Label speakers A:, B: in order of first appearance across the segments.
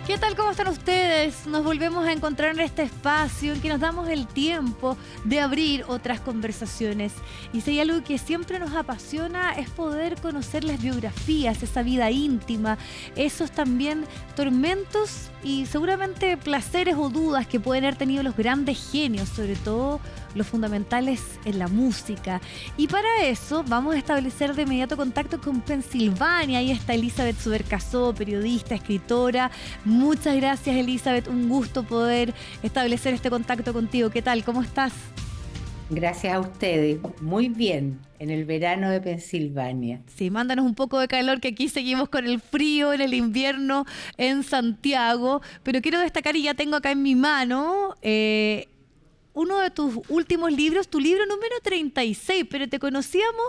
A: ¿Qué tal? ¿Cómo están ustedes? Nos volvemos a encontrar en este espacio en que nos damos el tiempo de abrir otras conversaciones. Y si hay algo que siempre nos apasiona es poder conocer las biografías, esa vida íntima, esos también tormentos y seguramente placeres o dudas que pueden haber tenido los grandes genios, sobre todo los fundamentales en la música. Y para eso vamos a establecer de inmediato contacto con Pensilvania. Ahí está Elizabeth Subercaseaux, periodista, escritora. Muchas gracias, Elizabeth. Un gusto poder establecer este contacto contigo. ¿Qué tal? ¿Cómo estás?
B: Gracias a ustedes. Muy bien, en el verano de Pensilvania.
A: Sí, mándanos un poco de calor, que aquí seguimos con el frío en el invierno en Santiago. Pero quiero destacar, y ya tengo acá en mi mano, uno de tus últimos libros, tu libro número 36, pero te conocíamos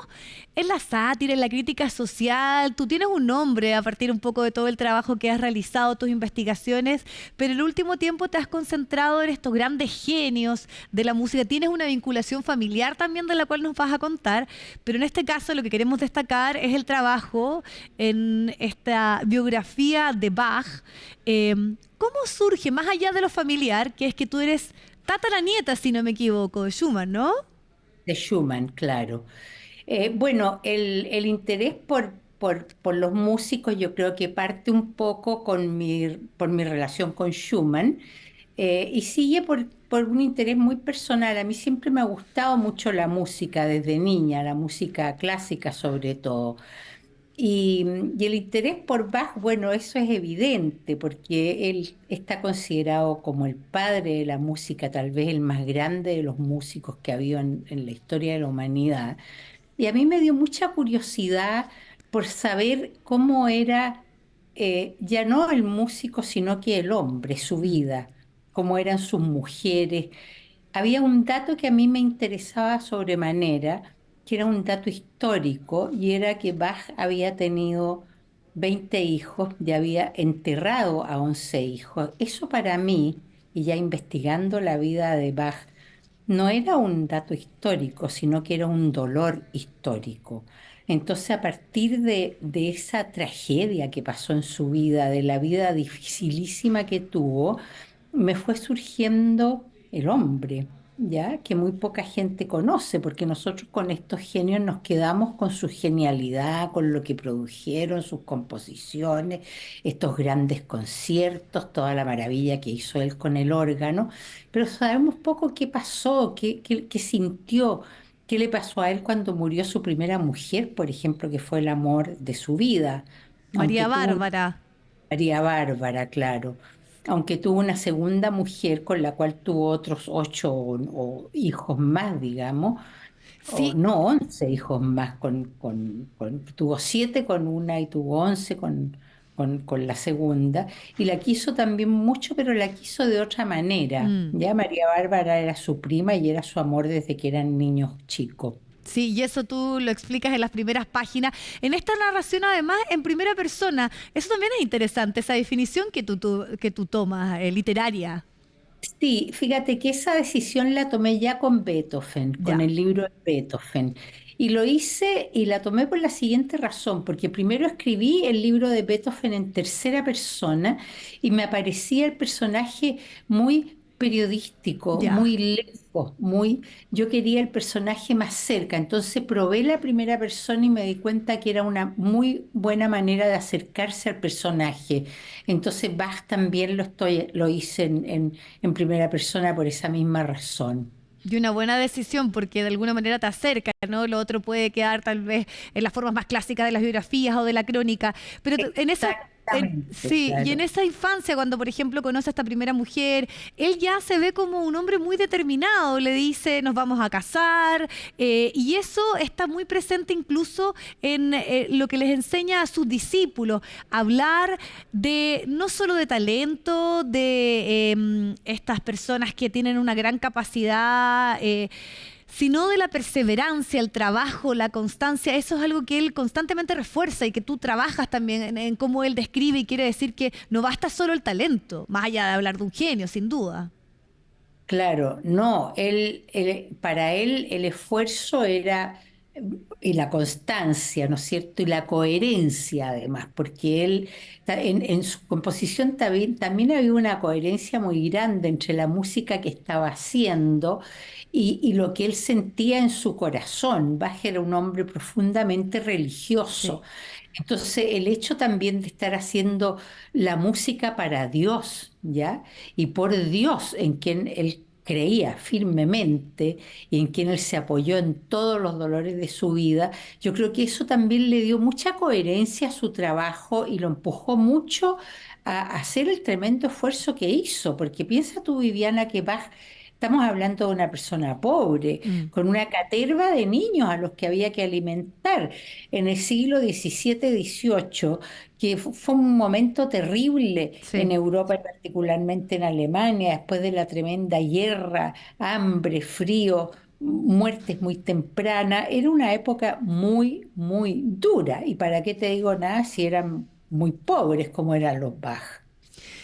A: en la sátira, en la crítica social. Tú tienes un nombre a partir un poco de todo el trabajo que has realizado, tus investigaciones, pero en el último tiempo te has concentrado en estos grandes genios de la música. Tienes una vinculación familiar también de la cual nos vas a contar, pero en este caso lo que queremos destacar es el trabajo en esta biografía de Bach. ¿Cómo surge, más allá de lo familiar, que es que tú eres tataranieta, si no me equivoco, de Schumann, ¿no?
B: De Schumann, claro. Bueno, el interés por los músicos yo creo que parte un poco por mi relación con Schumann, y sigue por un interés muy personal. A mí siempre me ha gustado mucho la música desde niña, la música clásica sobre todo. Y el interés por Bach, bueno, eso es evidente porque él está considerado como el padre de la música, tal vez el más grande de los músicos que ha habido en la historia de la humanidad. Y a mí me dio mucha curiosidad por saber cómo era, ya no el músico, sino que el hombre, su
A: Mm.
B: vida, cómo eran sus mujeres. Había un dato que a mí me interesaba sobremanera, que era un dato histórico, y era que Bach había tenido 20 hijos y había enterrado a 11 hijos. Eso para mí, y ya investigando la vida de Bach, no era un dato histórico, sino que era un dolor histórico. Entonces, a partir de esa tragedia que pasó en su vida, de la vida dificilísima que tuvo, me fue surgiendo el hombre, ¿ya? Que muy poca gente conoce, porque nosotros con estos genios nos quedamos con su genialidad, con lo que produjeron, sus composiciones, estos grandes conciertos, toda la maravilla que hizo él con el órgano, pero sabemos poco qué pasó, qué sintió. ¿Qué le pasó a él cuando murió su primera mujer, por ejemplo, que fue el amor de su vida? Aunque
A: María
B: tuvo
A: Bárbara.
B: María Bárbara, claro. Aunque tuvo una segunda mujer con la cual tuvo otros 8 o hijos más, digamos, o
A: Sí,
B: no, 11 hijos más, tuvo 7 con una y tuvo 11 con la segunda, y la quiso también mucho, pero la quiso de otra manera.
A: mm,
B: Ya María Bárbara era su prima y era su amor desde que eran niños chicos.
A: sí, y eso tú lo explicas en las primeras páginas. En esta narración, además, en primera persona, eso también es interesante, esa definición que tú tomas, literaria.
B: Sí, fíjate que esa decisión la tomé ya con Beethoven, con
A: Ya.
B: el libro de Beethoven. Y lo hice y la tomé por la siguiente razón, porque primero escribí el libro de Beethoven en tercera persona y me aparecía el personaje muy periodístico,
A: Ya.
B: muy lejos, muy... Yo quería el personaje más cerca, entonces probé la primera persona y me di cuenta que era una muy buena manera de acercarse al personaje. Entonces Bach también lo hice en primera persona por esa misma razón.
A: Y una buena decisión porque de alguna manera te acerca, ¿no? Lo otro puede quedar tal vez en las formas más clásicas de las biografías o de la crónica. Pero en esa,
B: Exactamente,
A: sí, y en
B: claro.
A: esa infancia, cuando por ejemplo conoce a esta primera mujer, él ya se ve como un hombre muy determinado, le dice, nos vamos a casar, y eso está muy presente incluso en lo que les enseña a sus discípulos, hablar de no solo de talento, de estas personas que tienen una gran capacidad, sino de la perseverancia, el trabajo, la constancia. Eso es algo que él constantemente refuerza y que tú trabajas también en cómo él describe y quiere decir que no basta solo el talento, más allá de hablar de un genio, sin duda.
B: Claro, no, para él el esfuerzo era y la constancia, ¿no es cierto? Y la coherencia además, porque él en su composición también había una coherencia muy grande entre la música que estaba haciendo y lo que él sentía en su corazón. Bach era un hombre profundamente religioso.
A: Sí.
B: Entonces, el hecho también de estar haciendo la música para Dios, ¿ya? Y por Dios, en quien él creía firmemente y en quien él se apoyó en todos los dolores de su vida, yo creo que eso también le dio mucha coherencia a su trabajo y lo empujó mucho a hacer el tremendo esfuerzo que hizo, porque piensa tú, Viviana, que Bach, estamos hablando de una persona pobre,
A: Mm,
B: con una caterva de niños a los que había que alimentar en el siglo XVII-XVIII, que fue un momento terrible en
A: sí.
B: Europa y particularmente en Alemania, después de la tremenda guerra, hambre, frío, muertes muy tempranas. Era una época muy, muy dura. ¿Y para qué te digo nada si eran muy pobres como eran los Bach?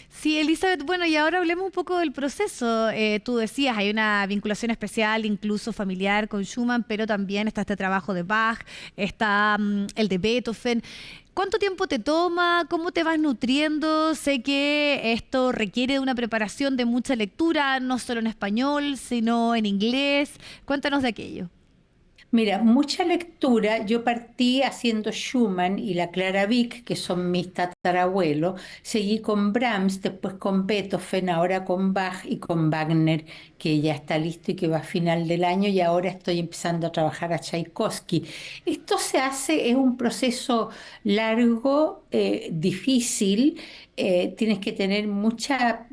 A: Sí, Elizabeth, bueno, y ahora hablemos un poco del proceso. Tú decías, hay una vinculación especial, incluso familiar con Schumann, pero también está este trabajo de Bach, está el de Beethoven. ¿Cuánto tiempo te toma? ¿Cómo te vas nutriendo? Sé que esto requiere de una preparación de mucha lectura, no solo en español, sino en inglés. Cuéntanos de aquello.
B: Mira, mucha lectura. Yo partí haciendo Schumann y la Clara Wieck, que son mis tatarabuelos. Seguí con Brahms, después con Beethoven, ahora con Bach y con Wagner, que ya está listo y que va a final del año. Y ahora estoy empezando a trabajar a Tchaikovsky. Esto se hace, es un proceso largo, difícil. Tienes que tener mucha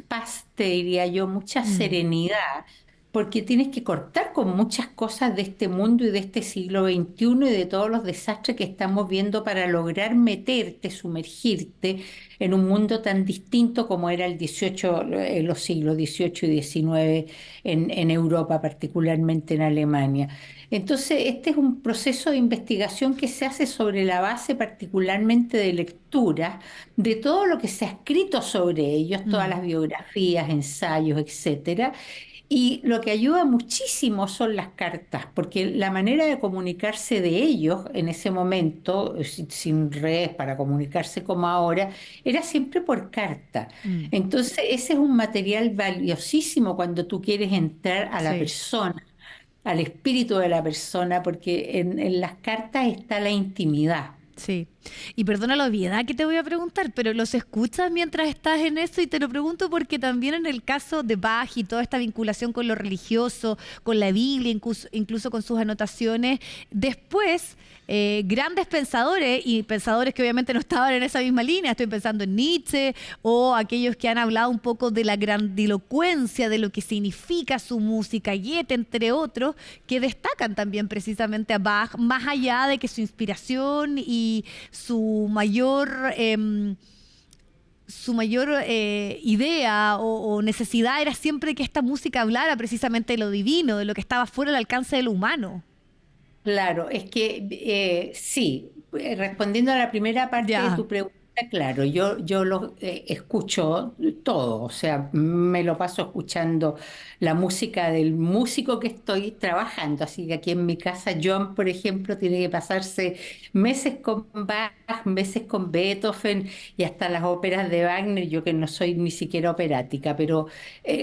B: paz, te diría yo, mucha
A: Mm,
B: serenidad porque tienes que cortar con muchas cosas de este mundo y de este siglo XXI y de todos los desastres que estamos viendo para lograr meterte, sumergirte en un mundo tan distinto como era el 18, los siglos XVIII y XIX en Europa, particularmente en Alemania. Entonces, este es un proceso de investigación que se hace sobre la base particularmente de lectura de todo lo que se ha escrito sobre ellos, todas
A: mm,
B: las biografías, ensayos, etcétera, y lo que ayuda muchísimo son las cartas, porque la manera de comunicarse de ellos en ese momento, sin redes para comunicarse como ahora, era siempre por carta.
A: mm,
B: Entonces, ese es un material valiosísimo cuando tú quieres entrar a la
A: sí.
B: persona, al espíritu de la persona, porque en las cartas está la intimidad.
A: Sí, y perdona la obviedad que te voy a preguntar, pero ¿los escuchas mientras estás en eso? Y te lo pregunto porque también en el caso de Bach y toda esta vinculación con lo religioso, con la Biblia, incluso con sus anotaciones, después grandes pensadores y pensadores que obviamente no estaban en esa misma línea, estoy pensando en Nietzsche o aquellos que han hablado un poco de la grandilocuencia, de lo que significa su música, Goethe, entre otros, que destacan también precisamente a Bach, más allá de que su inspiración y su mayor idea o necesidad era siempre que esta música hablara precisamente de lo divino, de lo que estaba fuera del alcance de lo humano.
B: Claro, es que sí, respondiendo a la primera parte de
A: Ya,
B: tu pregunta, claro, yo lo escucho todo, o sea, me lo paso escuchando la música del músico que estoy trabajando, así que aquí en mi casa John, por ejemplo, tiene que pasarse meses con Bach, meses con Beethoven y hasta las óperas de Wagner, yo que no soy ni siquiera operática, pero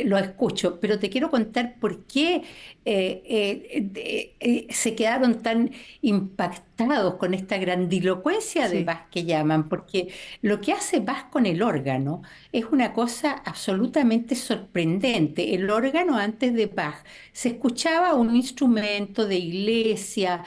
B: lo escucho, pero te quiero contar por qué se quedaron tan impactados con esta grandilocuencia de
A: sí.
B: Bach que llaman, porque lo que hace Bach con el órgano es una cosa absolutamente sorprendente. El órgano antes de Bach se escuchaba un instrumento de iglesia,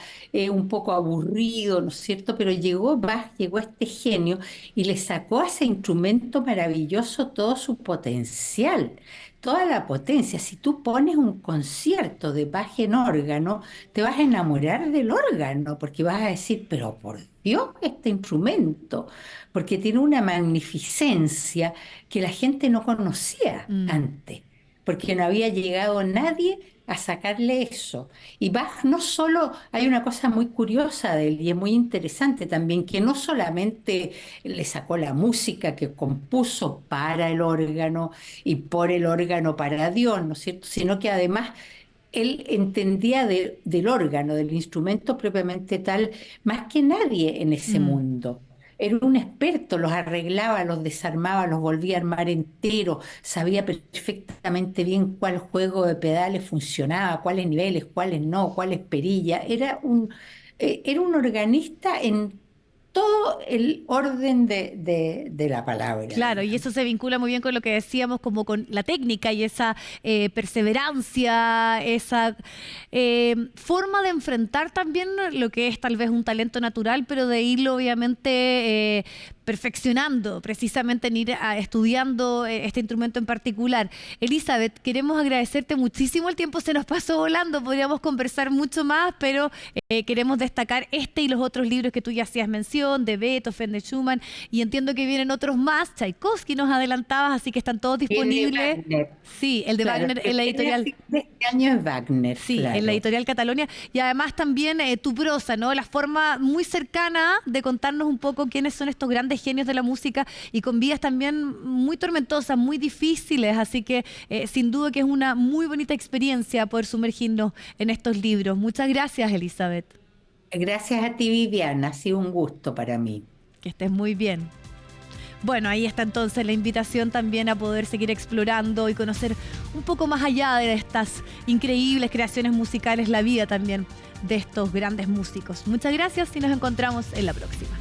B: un poco aburrido, ¿no es cierto? Pero llegó Bach, llegó este genio y le sacó a ese instrumento maravilloso todo su potencial, toda la potencia. Si tú pones un concierto de Bach en órgano, te vas a enamorar del órgano, porque vas a decir, pero por Dios, este instrumento, porque tiene una magnificencia que la gente no conocía
A: Mm,
B: antes, porque no había llegado nadie a sacarle eso. Y Bach no solo, hay una cosa muy curiosa de él y es muy interesante también, que no solamente le sacó la música que compuso para el órgano y por el órgano para Dios, ¿no es cierto? Sino que además él entendía del órgano, del instrumento propiamente tal, más que nadie en ese
A: Mm.
B: mundo. Era un experto, los arreglaba, los desarmaba, los volvía a armar enteros, sabía perfectamente bien cuál juego de pedales funcionaba, cuáles niveles, cuáles no, cuáles perillas. Era un organista en todo el orden de la palabra,
A: Claro, y eso
B: digamos.
A: se vincula muy bien con lo que decíamos, como con la técnica y esa perseverancia, esa forma de enfrentar también lo que es tal vez un talento natural, pero de irlo obviamente perfeccionando, precisamente en ir estudiando este instrumento en particular. Elizabeth, queremos agradecerte muchísimo, el tiempo se nos pasó volando, podríamos conversar mucho más, pero queremos destacar este y los otros libros que tú ya hacías mención, de Beethoven, de Schumann, y entiendo que vienen otros más. Tchaikovsky nos adelantabas, así que están todos
B: Viene
A: disponibles.
B: Wagner,
A: Sí, el de
B: claro,
A: Wagner
B: el
A: en la
B: que viene a
A: editorial.
B: fin de este año es Wagner,
A: Sí, en la
B: claro.
A: editorial Catalonia. Y además también tu prosa, ¿no? La forma muy cercana de contarnos un poco quiénes son estos grandes genios de la música y con vidas también muy tormentosas, muy difíciles. Así que sin duda que es una muy bonita experiencia poder sumergirnos en estos libros. Muchas gracias, Elizabeth.
B: Gracias a ti, Viviana, ha sido un gusto para mí.
A: Que estés muy bien. Bueno, ahí está entonces la invitación también a poder seguir explorando y conocer un poco más allá de estas increíbles creaciones musicales, la vida también de estos grandes músicos. Muchas gracias y nos encontramos en la próxima.